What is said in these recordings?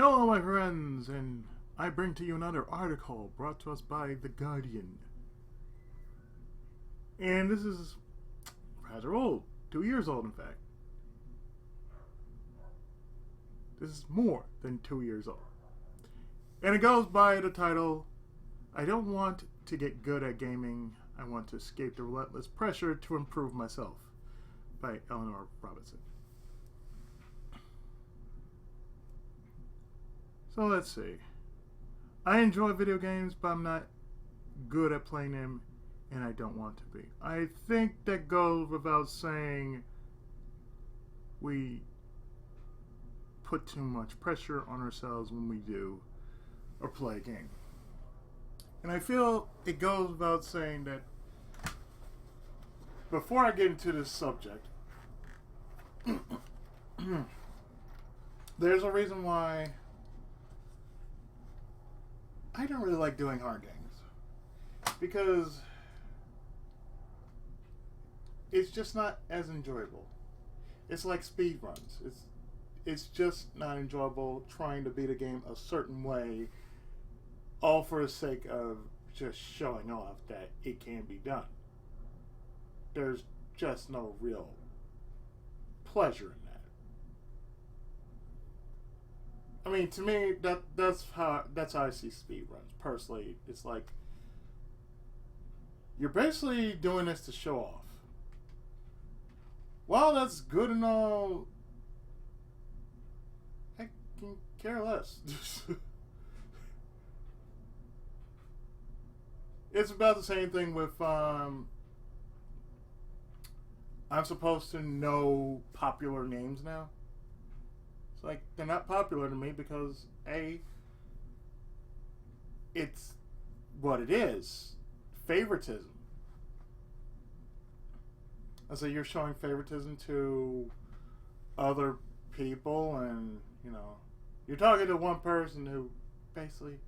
Hello, my friends, and I bring to you another article brought to us by The Guardian. And this is rather old, 2 years old, in fact. This is more than 2 years old. And it goes by the title, I don't want to get good at gaming, I want to escape the relentless pressure to improve myself, by Eleanor Robinson. So let's see. I enjoy video games, but I'm not good at playing them, and I don't want to be. I think that goes without saying. We put too much pressure on ourselves when we do or play a game. And I feel it goes without saying that before I get into this subject, there's a reason why I don't really like doing hard games, because it's just not as enjoyable. It's like speed runs. It's just not enjoyable trying to beat a game a certain way, all for the sake of just showing off that it can be done. There's just no real pleasure in that. I mean, to me, that's how I see speedruns. Personally, it's like you're basically doing this to show off. While that's good and all, I can care less. It's about the same thing with I'm supposed to know popular names now. It's like, they're not popular to me because A, it's what it is. Favoritism. I say you're showing favoritism to other people, and you're talking to one person who basically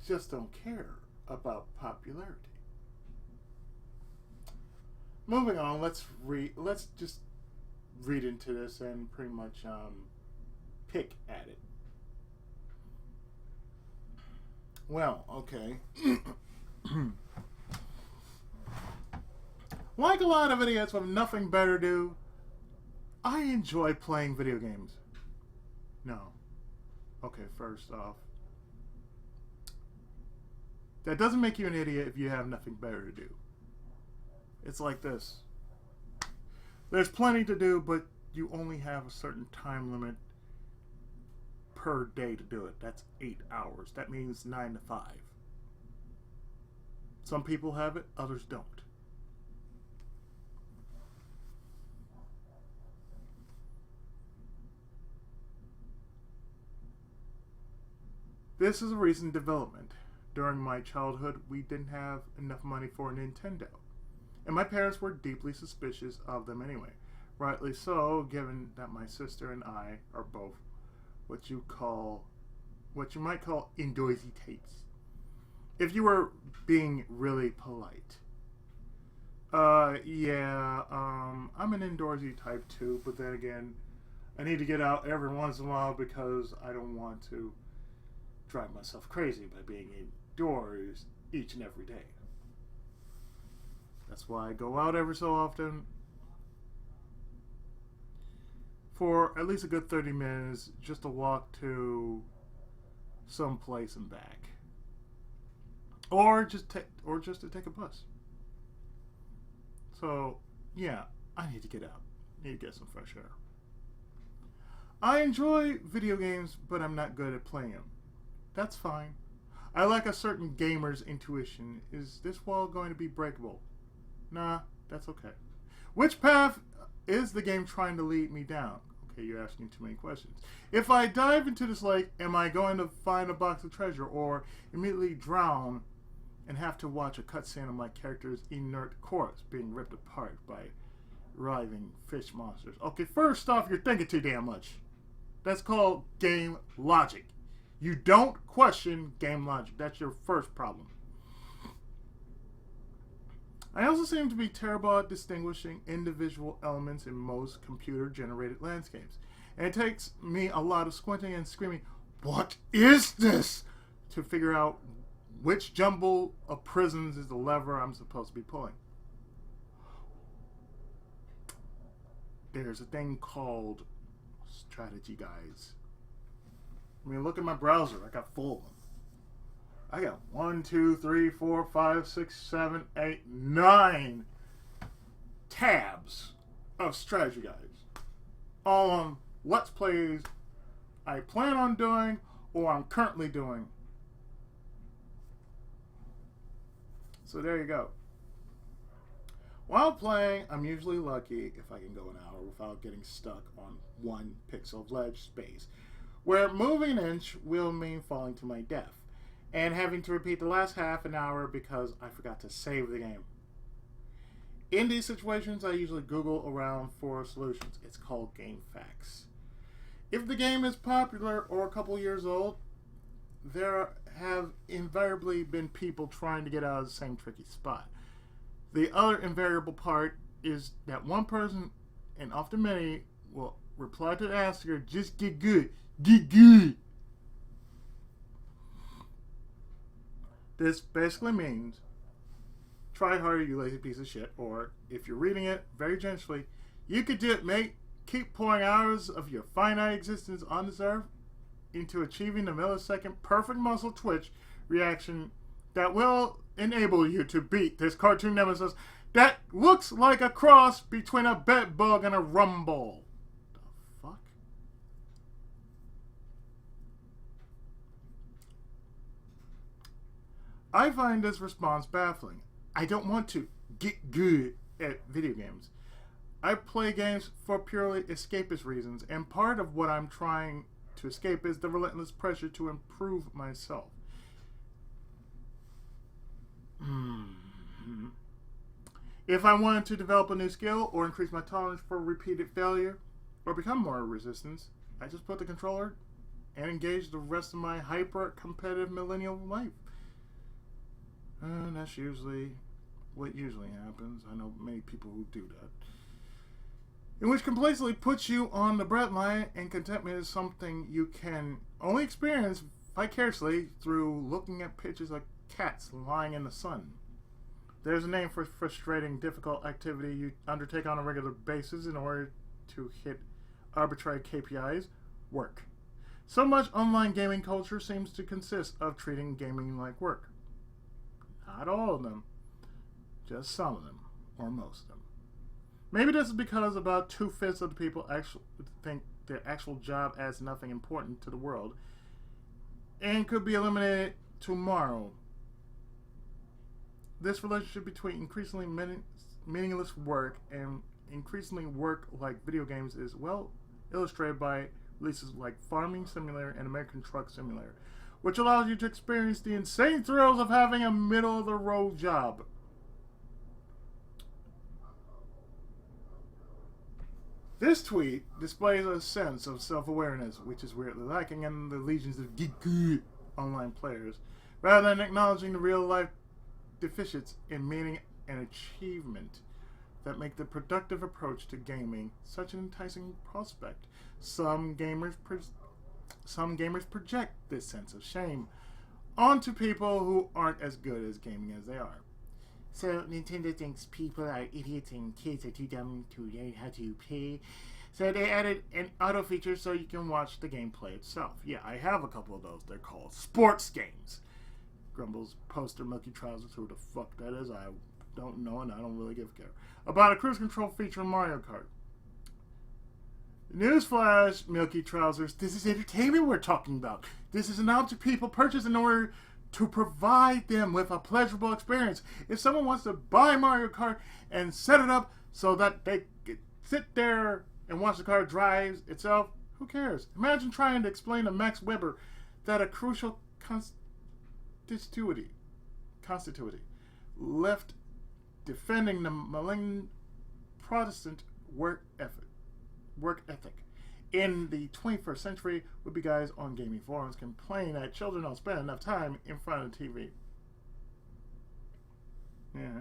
just don't care about popularity. Moving on, let's just read into this and pretty much pick at it. Well, okay. Like a lot of idiots with nothing better to do, I enjoy playing video games. No. Okay, first off, that doesn't make you an idiot if you have nothing better to do. It's like this. There's plenty to do, but you only have a certain time limit per day to do it. That's 8 hours. That means 9 to 5. Some people have it, others don't. This is a recent development. During my childhood, we didn't have enough money for a Nintendo. And my parents were deeply suspicious of them anyway. Rightly so, given that my sister and I are both what you might call indoorsy types. If you were being really polite. I'm an indoorsy type too, but then again, I need to get out every once in a while because I don't want to drive myself crazy by being indoors each and every day. That's why I go out every so often for at least a good 30 minutes just to walk to some place and back. Or just to take a bus. So, yeah, I need to get out. I need to get some fresh air. I enjoy video games, but I'm not good at playing them. That's fine. I like a certain gamer's intuition. Is this wall going to be breakable? Nah, that's okay. Which path is the game trying to lead me down? Okay, you're asking too many questions. If I dive into this lake, am I going to find a box of treasure or immediately drown and have to watch a cutscene of my character's inert corpse being ripped apart by writhing fish monsters? Okay, first off, you're thinking too damn much. That's called game logic. You don't question game logic. That's your first problem. I also seem to be terrible at distinguishing individual elements in most computer-generated landscapes. And it takes me a lot of squinting and screaming, "What is this?" to figure out which jumble of prisons is the lever I'm supposed to be pulling. There's a thing called strategy guides. I mean, look at my browser. I got full of them. I got 1, 2, 3, 4, 5, 6, 7, 8, 9 tabs of strategy guides. All on Let's Plays I plan on doing or I'm currently doing. So there you go. While playing, I'm usually lucky if I can go an hour without getting stuck on one pixel of ledge space, where moving an inch will mean falling to my death, and having to repeat the last half an hour because I forgot to save the game. In these situations, I usually Google around for solutions. It's called game facts. If the game is popular or a couple years old, there have invariably been people trying to get out of the same tricky spot. The other invariable part is that one person, and often many, will reply to the asker, "Just get good. Get good." This basically means, try harder, you lazy piece of shit, or, if you're reading it very gently, "You could do it, mate. Keep pouring hours of your finite existence on this earth into achieving the millisecond perfect muscle twitch reaction that will enable you to beat this cartoon nemesis that looks like a cross between a bed bug and a rumble." The fuck? I find this response baffling. I don't want to get good at video games. I play games for purely escapist reasons, and part of what I'm trying to escape is the relentless pressure to improve myself. If I wanted to develop a new skill or increase my tolerance for repeated failure or become more resistant, I just put the controller and engage the rest of my hyper-competitive millennial life. And that's usually what usually happens. I know many people who do that. In which complacently puts you on the breadline, and contentment is something you can only experience vicariously through looking at pictures of cats lying in the sun. There's a name for frustrating, difficult activity you undertake on a regular basis in order to hit arbitrary KPIs: work. So much online gaming culture seems to consist of treating gaming like work. Not all of them, just some of them, or most of them. Maybe this is because about 2/5 of the people actually think their actual job adds nothing important to the world and could be eliminated tomorrow. This relationship between increasingly meaningless work and increasingly work like video games is well illustrated by releases like Farming Simulator and American Truck Simulator, which allows you to experience the insane thrills of having a middle-of-the-road job. This tweet displays a sense of self-awareness, which is weirdly lacking in the legions of good online players, rather than acknowledging the real-life deficits in meaning and achievement that make the productive approach to gaming such an enticing prospect. Some gamers project this sense of shame onto people who aren't as good as gaming as they are. So Nintendo thinks people are idiots and kids are too dumb to learn how to play. So they added an auto feature so you can watch the gameplay itself. Yeah, I have a couple of those. They're called sports games. Grumbles poster Milky Trousers, who the fuck that is, I don't know, and I don't really give a care. About a cruise control feature in Mario Kart. Newsflash, Milky Trousers, this is entertainment we're talking about. This is an object people purchase in order to provide them with a pleasurable experience. If someone wants to buy Mario Kart and set it up so that they can sit there and watch the car drive itself, who cares? Imagine trying to explain to Max Weber that a crucial constituency left defending the malignant Protestant work ethic in the 21st century would be guys on gaming forums complaining that children don't spend enough time in front of the TV. Yeah.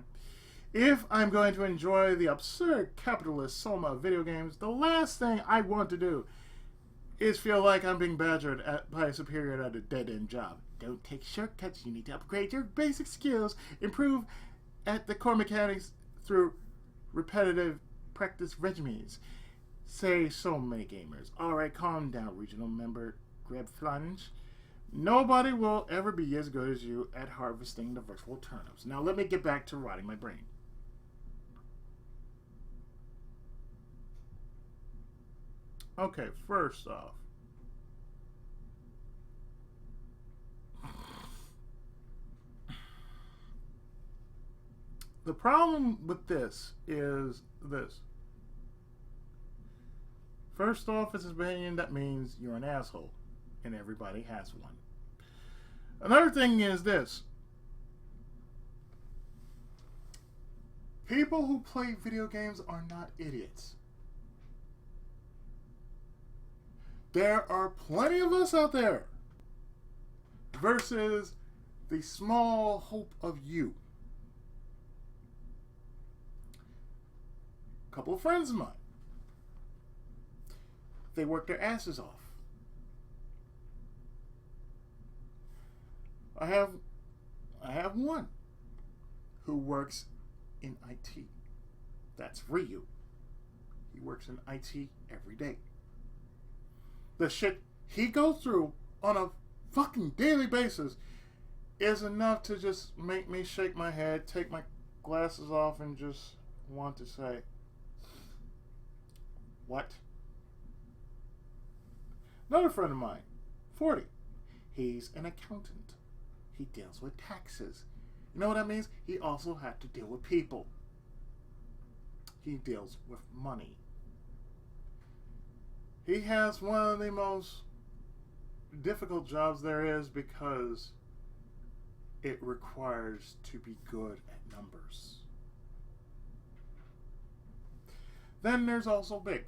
If I'm going to enjoy the absurd capitalist soma of video games, the last thing I want to do is feel like I'm being badgered by a superior at a dead-end job. Don't take shortcuts. You need to upgrade your basic skills, improve at the core mechanics through repetitive practice regimens. Say so many gamers. Alright, calm down, regional member Greb Flunge. Nobody will ever be as good as you at harvesting the virtual turnips. Now let me get back to rotting my brain. Okay, first off, the problem with this is this. First off, it's his opinion. That means you're an asshole, and everybody has one. Another thing is this. People who play video games are not idiots. There are plenty of us out there versus the small hope of you. A couple of friends of mine, they work their asses off. I have one who works in IT. That's Ryu. He works in IT every day. The shit he goes through on a fucking daily basis is enough to just make me shake my head, take my glasses off, and just want to say, what? Another friend of mine, 40. He's an accountant. He deals with taxes. You know what that means? He also had to deal with people. He deals with money. He has one of the most difficult jobs there is because it requires to be good at numbers. Then there's also Big,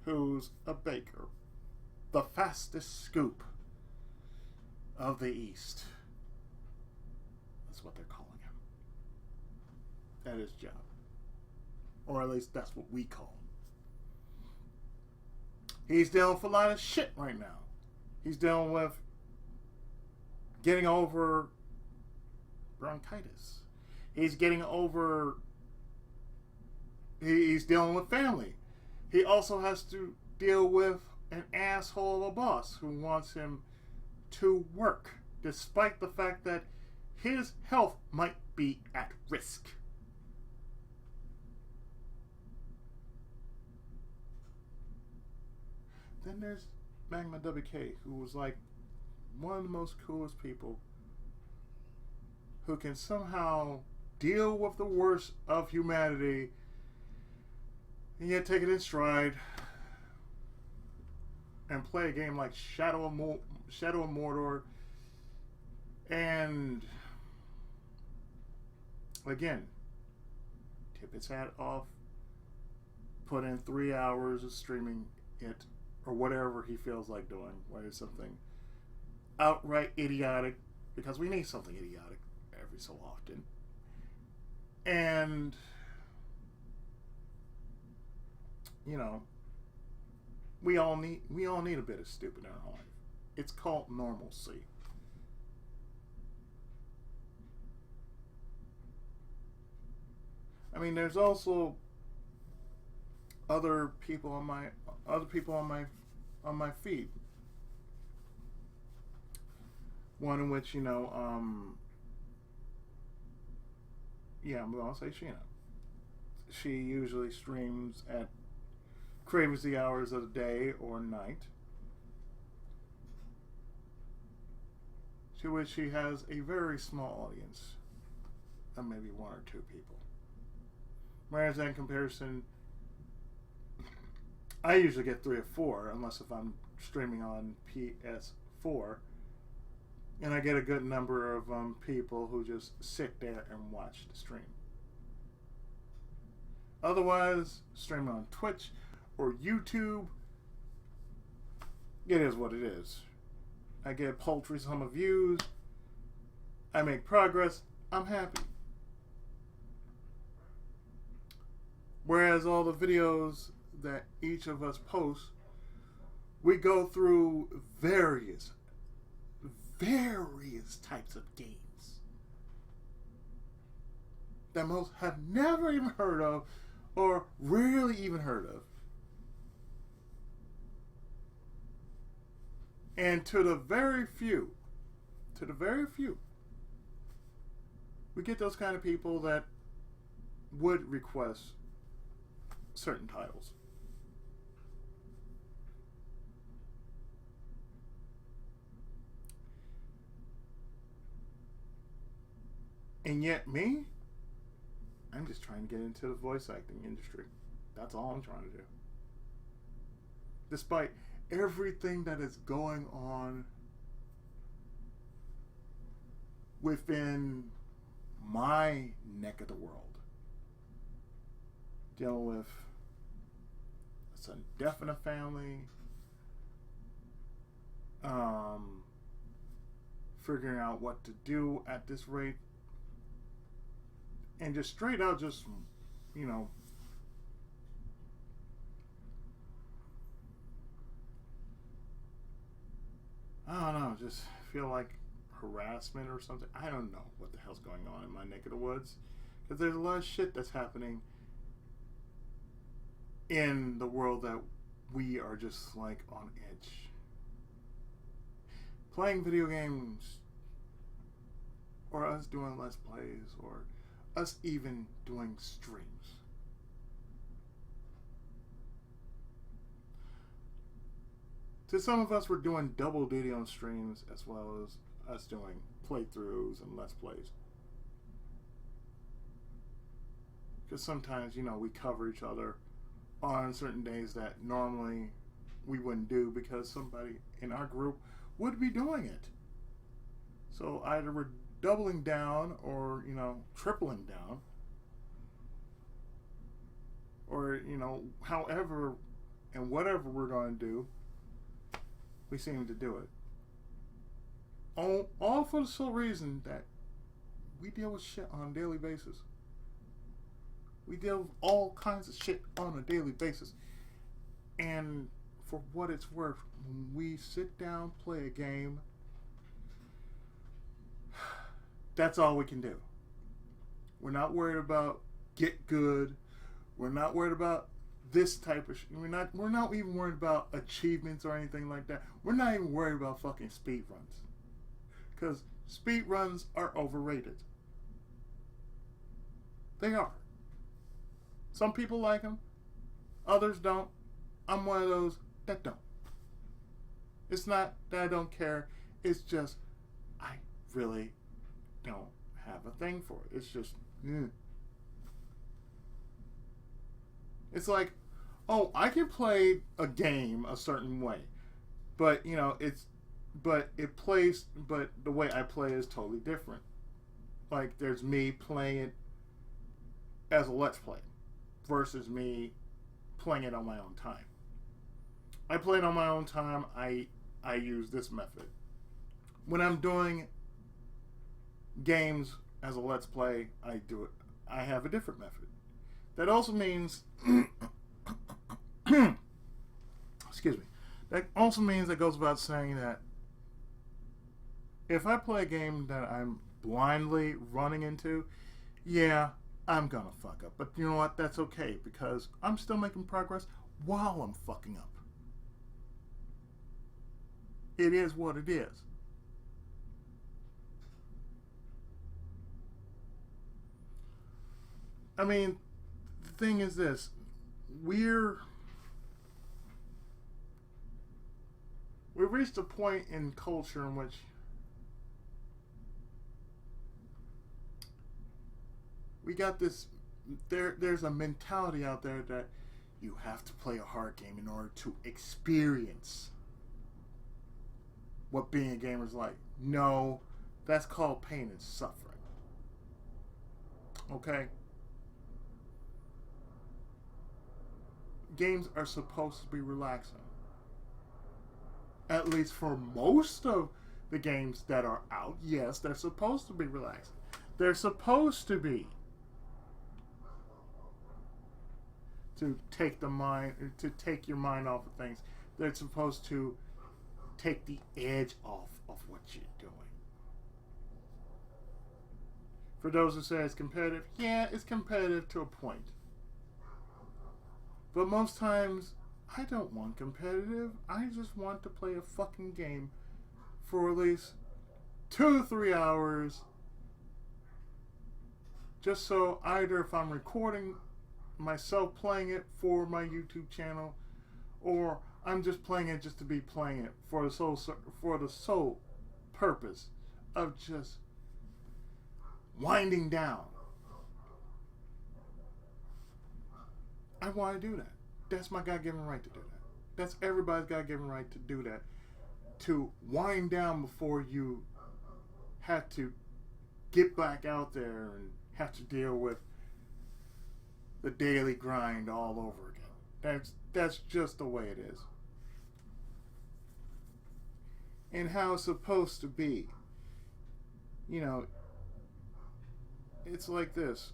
who's a baker, the fastest scoop of the East. That's what they're calling him. That is his job. Or at least that's what we call him. He's dealing with a lot of shit right now. He's dealing with getting over bronchitis. He's getting over... He's dealing with family. He also has to deal with an asshole of a boss who wants him to work, despite the fact that his health might be at risk. Then there's Magma WK, who was like one of the most coolest people who can somehow deal with the worst of humanity and yet take it in stride and play a game like Shadow of Mordor, and again, tip its hat off, put in 3 hours of streaming it, or whatever he feels like doing, whether it's something outright idiotic, because we need something idiotic every so often, and you know, we all need a bit of stupid in our life. It's called normalcy. I mean, there's also other people on my feed. One in which, I'm gonna say Sheena. She usually streams at crazy hours of the day or night, to which she has a very small audience of maybe 1 or 2 people. Whereas in comparison, I usually get 3 or 4, unless if I'm streaming on PS4, and I get a good number of people who just sit there and watch the stream. Otherwise, streaming on Twitch or YouTube, it is what it is. I get a paltry sum of views, I make progress, I'm happy. Whereas all the videos that each of us post We go through various types of games that most have never even heard of or rarely even heard of. And to the very few, we get those kind of people that would request certain titles. And yet me, I'm just trying to get into the voice acting industry. That's all I'm trying to do. Despite everything that is going on within my neck of the world, dealing with a son deaf in a family, figuring out what to do at this rate, and just straight out just, you know, I don't know, just feel like harassment or something. I don't know what the hell's going on in my neck of the woods, because there's a lot of shit that's happening in the world that we are just like on edge. Playing video games, or us doing Let's Plays, or us even doing streams. To some of us, we're doing double duty on streams as well as us doing playthroughs and Let's Plays. Because sometimes, you know, we cover each other on certain days that normally we wouldn't do because somebody in our group would be doing it. So either we're doubling down or, you know, tripling down. Or, you know, however and whatever we're going to do, we seem to do it. All for the sole reason that we deal with shit on a daily basis. We deal with all kinds of shit on a daily basis. And for what it's worth, when we sit down, play a game, that's all we can do. We're not worried about get good. We're not worried about this type of we're not even worried about achievements or anything like that. We're not even worried about fucking speed runs. Because speed runs are overrated. They are. Some people like them. Others don't. I'm one of those that don't. It's not that I don't care. It's just I really don't have a thing for it. It's just It's like, oh, I can play a game a certain way, but you know, but the way I play is totally different. Like, there's me playing it as a Let's Play versus me playing it on my own time. I play it on my own time. I use this method. When I'm doing games as a Let's Play, I have a different method. That also means excuse me. That also means, that goes without saying, that if I play a game that I'm blindly running into, yeah, I'm gonna fuck up. But you know what? That's okay, because I'm still making progress while I'm fucking up. It is what it is. I mean, the thing is this. We've reached a point in culture in which we got this, there's a mentality out there that you have to play a hard game in order to experience what being a gamer is like. No, that's called pain and suffering. Okay? Games are supposed to be relaxing. At least for most of the games that are out, yes, they're supposed to be relaxing. They're supposed to be. To take your mind off of things. They're supposed to take the edge off of what you're doing. For those who say it's competitive, yeah, it's competitive to a point. But most times, I don't want competitive. I just want to play a fucking game for at least 2 to 3 hours. Just so either if I'm recording myself playing it for my YouTube channel, or I'm just playing it just to be playing it for the sole purpose of just winding down. I want to do that. That's my God-given right to do that. That's everybody's God-given right to do that. To wind down before you have to get back out there and have to deal with the daily grind all over again. That's just the way it is. And how it's supposed to be. You know, it's like this.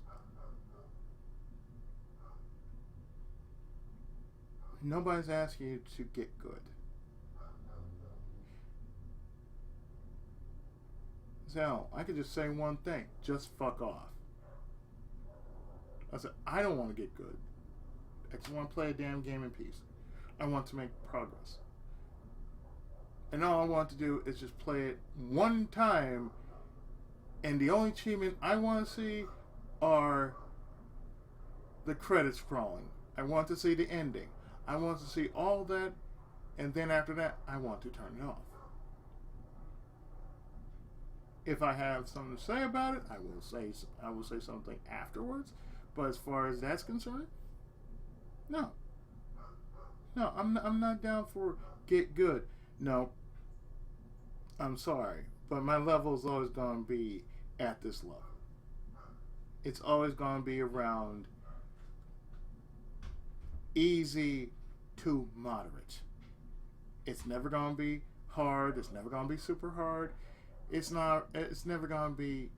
Nobody's asking you to get good. So, I could just say one thing. Just fuck off. I said, I don't want to get good. I just want to play a damn game in peace. I want to make progress. And all I want to do is just play it one time. And the only achievement I want to see are the credits crawling. I want to see the ending. I want to see all that. And then after that, I want to turn it off. If I have something to say about it, I will say something afterwards. But as far as that's concerned, no, I'm not down for get good. No, I'm sorry, but my level is always going to be at this level. It's always going to be around easy to moderate. It's never going to be hard. It's never going to be super hard. It's never going to be,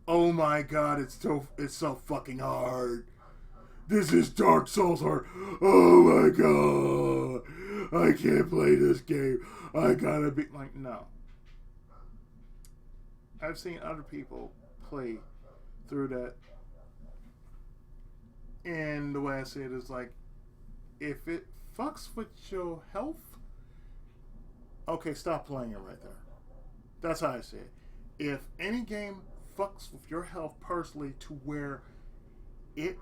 oh my God, it's so fucking hard. This is Dark Souls hard. Oh my God, I can't play this game. I gotta be like, no. I've seen other people play through that, and the way I see it is like, if it fucks with your health, okay, stop playing it right there. That's how I see it. If any game fucks with your health personally to where it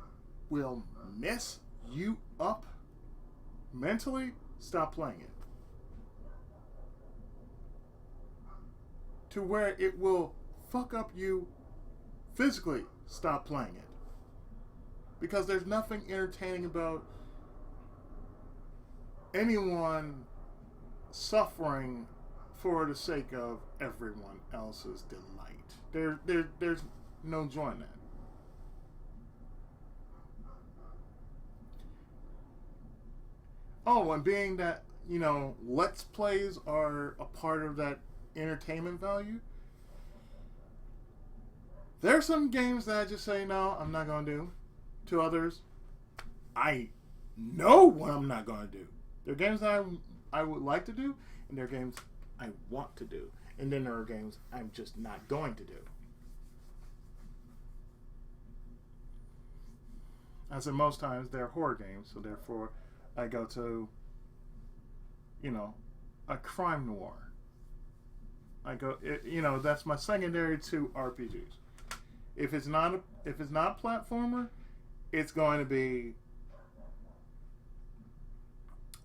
will mess you up mentally, stop playing it. To where it will fuck up you physically, stop playing it. Because there's nothing entertaining about anyone suffering for the sake of everyone else's delight. There's no joy in that. Oh, and being that, you know, Let's Plays are a part of that entertainment value, there's some games that I just say, no, I'm not going to do. To others, I know what I'm not going to do. There are games that I would like to do, and there are games I want to do. And then there are games I'm just not going to do. I said most times they're horror games, so therefore I go to, you know, a crime noir. That's my secondary to RPGs. If it's not a platformer, it's going to be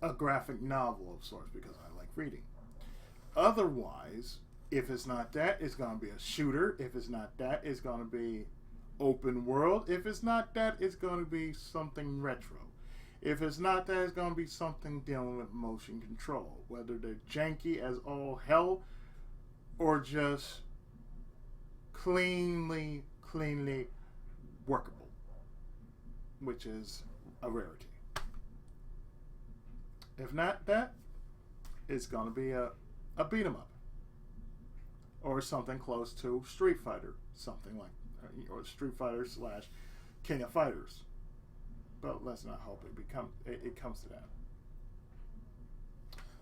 a graphic novel of sorts because I like reading. Otherwise, if it's not that, it's going to be a shooter. If it's not that, it's going to be open world. If it's not that, it's going to be something retro. If it's not that, it's going to be something dealing with motion control. Whether they're janky as all hell or just cleanly workable, which is a rarity. If not that, it's going to be a beat 'em up or something close to Street Fighter, something like, or Street Fighter / King of Fighters. But let's not hope it comes to that.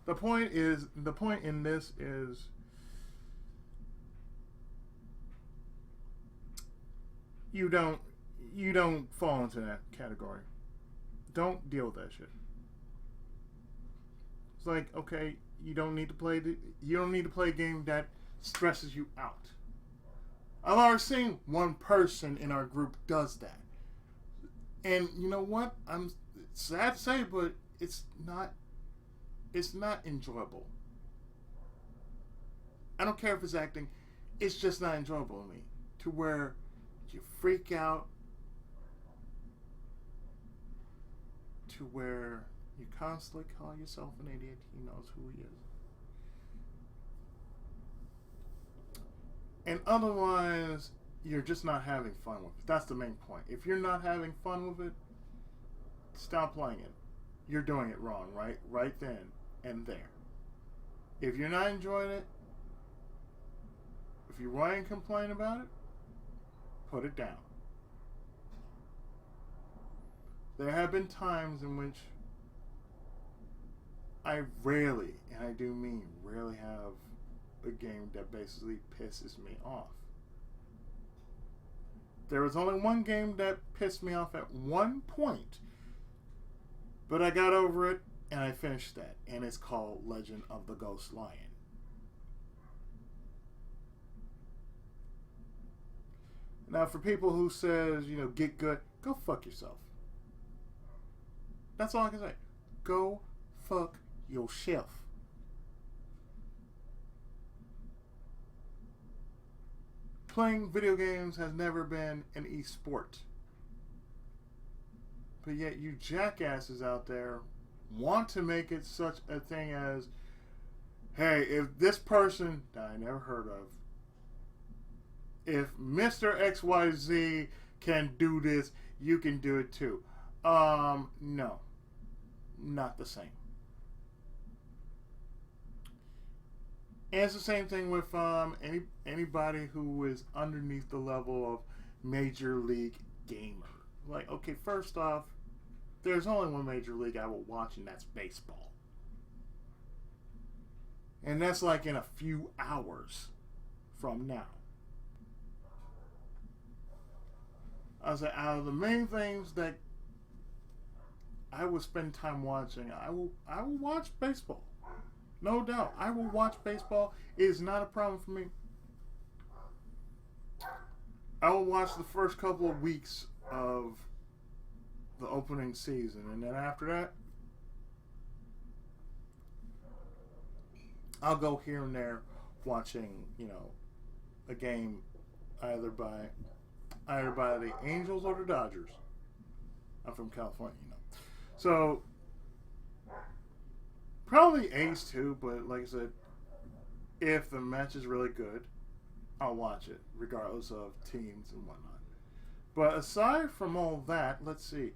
The point in this is you don't you don't fall into that category. Don't deal with that shit. It's like, okay, you don't need to play a game that stresses you out. I've already seen one person in our group does that. And you know what? I'm sad to say, but it's not enjoyable. I don't care if it's acting, it's just not enjoyable to me. To where you freak out, to where you constantly call yourself an idiot. He knows who he is. And otherwise, you're just not having fun with it. That's the main point. If you're not having fun with it, stop playing it. You're doing it wrong, right? Right then and there. If you're not enjoying it, if you whine and complain about it, put it down. There have been times in which I rarely, and I do mean rarely, have a game that basically pisses me off. There was only one game that pissed me off at one point, but I got over it and I finished that, and it's called Legend of the Ghost Lion. Now, for people who says, get good, go fuck yourself. That's all I can say. Go fuck yourself. Playing video games has never been an e-sport. But yet you jackasses out there want to make it such a thing as, hey, if this person that I never heard of, if Mr. XYZ can do this, you can do it too. No. Not the same. And it's the same thing with anybody who is underneath the level of Major League Gamer. Like, okay, first off, there's only one Major League I will watch, and that's baseball. And that's like in a few hours from now. I was like, out of the main things that I will spend time watching, I will watch baseball. No doubt. I will watch baseball. It is not a problem for me. I will watch the first couple of weeks of the opening season, and then after that, I'll go here and there watching, a game either by the Angels or the Dodgers. I'm from California, So probably A's too, but like I said, if the match is really good, I'll watch it, regardless of teams and whatnot. But aside from all that, let's see.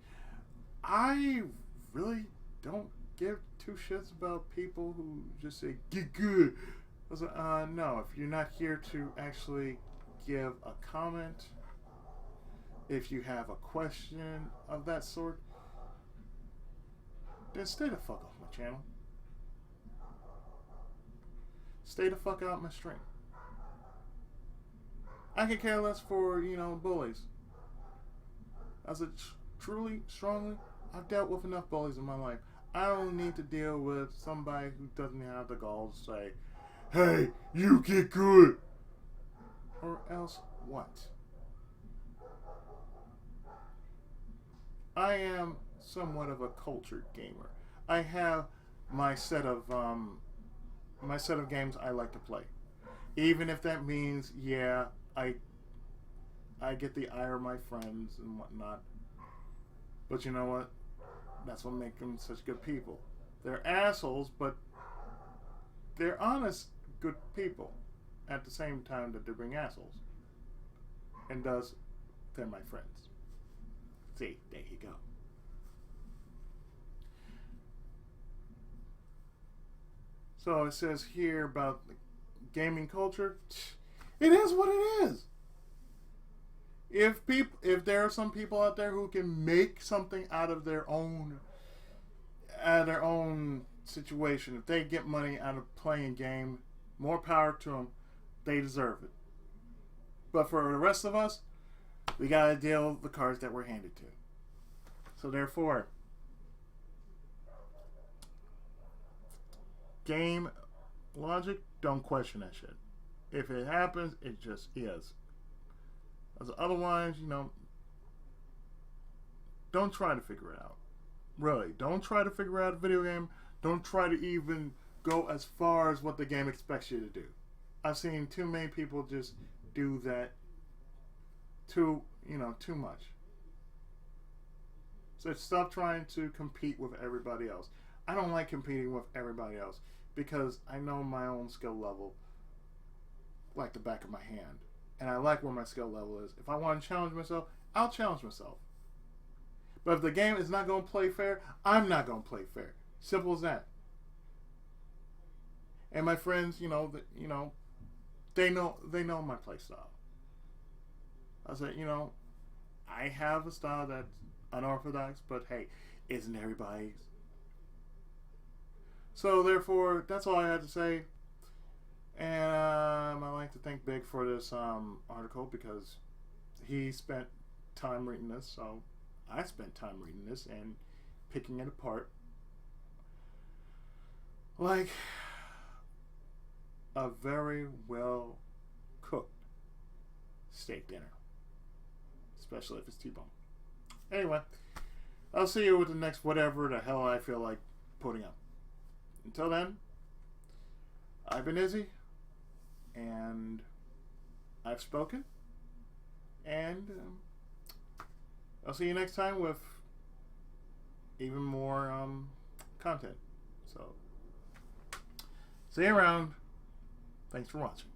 I really don't give two shits about people who just say, get good. I was like, no, if you're not here to actually give a comment, if you have a question of that sort, then stay the fuck off my channel. Stay the fuck out my stream. I could care less for, bullies. I said, truly, strongly, I've dealt with enough bullies in my life. I don't need to deal with somebody who doesn't have the gall to say, hey, you get good. Or else what? I am somewhat of a cultured gamer. I have my set of games I like to play. Even if that means, I get the ire of my friends and whatnot. But you know what? That's what makes them such good people. They're assholes, but they're honest, good people. At the same time that they're being assholes. And thus, they're my friends. See, there you go. So it says here about the gaming culture. It is what it is. If there are some people out there who can make something out of their own situation. If they get money out of playing a game, more power to them. They deserve it. But for the rest of us, we gotta deal with the cards that we're handed to. So therefore, game logic, don't question that shit. If it happens, it just is. Otherwise, don't try to figure it out. Really, don't try to figure out a video game. Don't try to even go as far as what the game expects you to do. I've seen too many people just do that too much. So stop trying to compete with everybody else. I don't like competing with everybody else because I know my own skill level like the back of my hand. And I like where my skill level is. If I want to challenge myself, I'll challenge myself. But if the game is not going to play fair, I'm not going to play fair. Simple as that. And my friends, they know my play style. I said, I have a style that's unorthodox, but hey, isn't everybody's? So therefore, that's all I had to say. And I'd like to thank Big for this article because he spent time reading this, so I spent time reading this and picking it apart like a very well cooked steak dinner, especially if it's T-bone. Anyway, I'll see you with the next whatever the hell I feel like putting up. Until then, I've been Izzy, and I've spoken, and I'll see you next time with even more content. So, see you around. Thanks for watching.